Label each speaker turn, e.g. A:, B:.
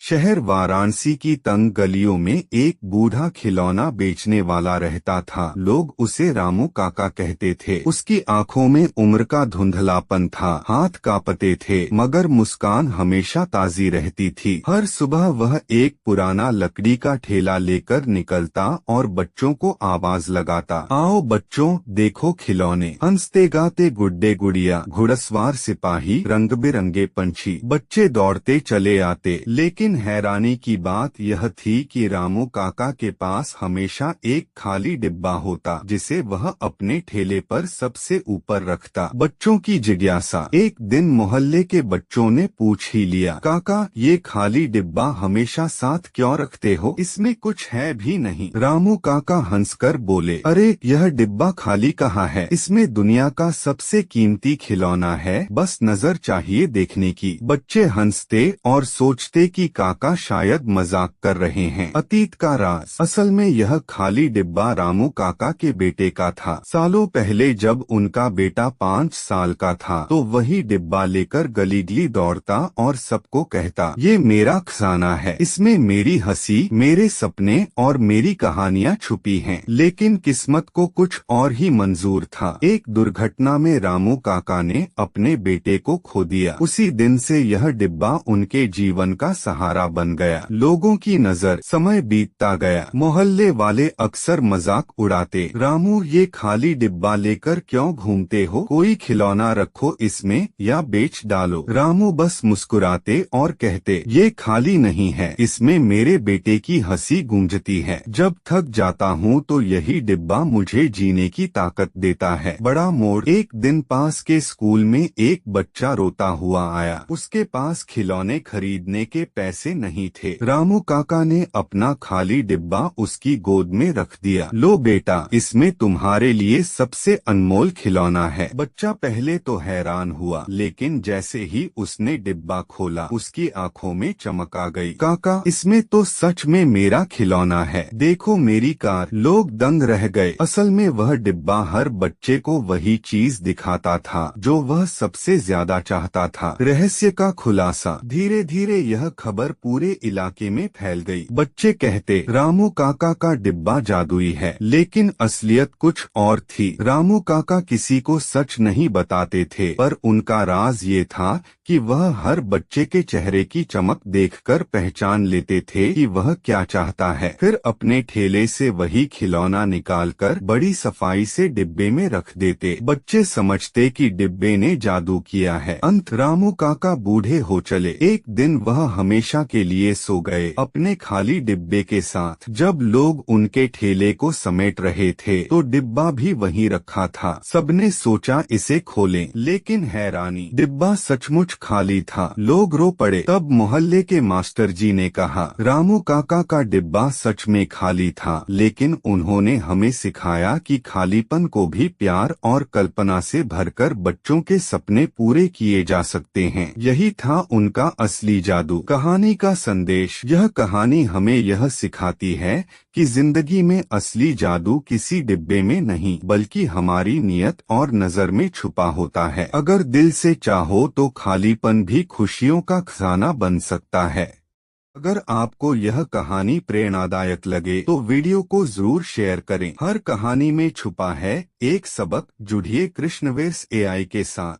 A: शहर वाराणसी की तंग गलियों में एक बूढ़ा खिलौना बेचने वाला रहता था। लोग उसे रामू काका कहते थे। उसकी आंखों में उम्र का धुंधलापन था, हाथ कांपते थे, मगर मुस्कान हमेशा ताजी रहती थी। हर सुबह वह एक पुराना लकड़ी का ठेला लेकर निकलता और बच्चों को आवाज लगाता, आओ बच्चों, देखो खिलौने। हंसते गाते गुड्डे गुड़िया, घुड़सवार सिपाही, रंग बिरंगे पंछी। बच्चे दौड़ते चले आते, लेकिन हैरानी की बात यह थी कि रामू काका के पास हमेशा एक खाली डिब्बा होता, जिसे वह अपने ठेले पर सबसे ऊपर रखता। बच्चों की जिज्ञासा। एक दिन मोहल्ले के बच्चों ने पूछ ही लिया, काका ये खाली डिब्बा हमेशा साथ क्यों रखते हो? इसमें कुछ है भी नहीं। रामू काका हंसकर बोले, अरे यह डिब्बा खाली कहाँ है, इसमें दुनिया का सबसे कीमती खिलौना है, बस नजर चाहिए देखने की। बच्चे हंसते और सोचते कि काका शायद मजाक कर रहे हैं। अतीत का राज। असल में यह खाली डिब्बा रामू काका के बेटे का था। सालों पहले जब उनका बेटा 5 साल का था तो वही डिब्बा लेकर गली गली दौड़ता और सबको कहता, ये मेरा खजाना है, इसमें मेरी हंसी, मेरे सपने और मेरी कहानियाँ छुपी हैं। लेकिन किस्मत को कुछ और ही मंजूर था। एक दुर्घटना में रामू काका ने अपने बेटे को खो दिया। उसी दिन से यह डिब्बा उनके जीवन का सहारा बन गया। लोगों की नजर। समय बीतता गया। मोहल्ले वाले अक्सर मजाक उड़ाते, रामू ये खाली डिब्बा लेकर क्यों घूमते हो, कोई खिलौना रखो इसमें या बेच डालो। रामू बस मुस्कुराते और कहते, ये खाली नहीं है, इसमें मेरे बेटे की हंसी गूंजती है। जब थक जाता हूँ तो यही डिब्बा मुझे जीने की ताकत देता है। बड़ा मोड़। एक दिन पास के स्कूल में एक बच्चा रोता हुआ आया। उसके पास खिलौने खरीदने के पैसे नहीं थे। रामू काका ने अपना खाली डिब्बा उसकी गोद में रख दिया। लो बेटा, इसमें तुम्हारे लिए सबसे अनमोल खिलौना है। बच्चा पहले तो हैरान हुआ, लेकिन जैसे ही उसने डिब्बा खोला उसकी आंखों में चमक आ गई। काका, इसमें तो सच में मेरा खिलौना है, देखो मेरी कार। लोग दंग रह गए। असल में वह डिब्बा हर बच्चे को वही चीज दिखाता था जो वह सबसे ज्यादा चाहता था। रहस्य का खुलासा। धीरे धीरे यह खबर पूरे इलाके में फैल गई। बच्चे कहते, रामू काका का डिब्बा जादुई है, लेकिन असलियत कुछ और थी। रामू काका किसी को सच नहीं बताते थे, पर उनका राज ये था कि वह हर बच्चे के चेहरे की चमक देखकर पहचान लेते थे कि वह क्या चाहता है। फिर अपने ठेले से वही खिलौना निकालकर बड़ी सफाई से डिब्बे में रख देते। बच्चे समझते कि डिब्बे ने जादू किया है। अंत। रामू काका बूढ़े हो चले। एक दिन वह हमेशा के लिए सो गए अपने खाली डिब्बे के साथ। जब लोग उनके ठेले को समेट रहे थे तो डिब्बा भी वहीं रखा था। सबने सोचा इसे खोलें, लेकिन हैरानी, डिब्बा सचमुच खाली था। लोग रो पड़े। तब मोहल्ले के मास्टर जी ने कहा, रामू काका का डिब्बा सच में खाली था, लेकिन उन्होंने हमें सिखाया कि खालीपन को भी प्यार और कल्पना से भरकर बच्चों के सपने पूरे किए जा सकते हैं। यही था उनका असली जादू। कहानी का संदेश। यह कहानी हमें यह सिखाती है कि जिंदगी में असली जादू किसी डिब्बे में नहीं, बल्कि हमारी नियत और नजर में छुपा होता है। अगर दिल से चाहो तो खालीपन भी खुशियों का खजाना बन सकता है। अगर आपको यह कहानी प्रेरणादायक लगे तो वीडियो को जरूर शेयर करें। हर कहानी में छुपा है एक सबक। जुड़िए कृष्णवेस एआई के साथ।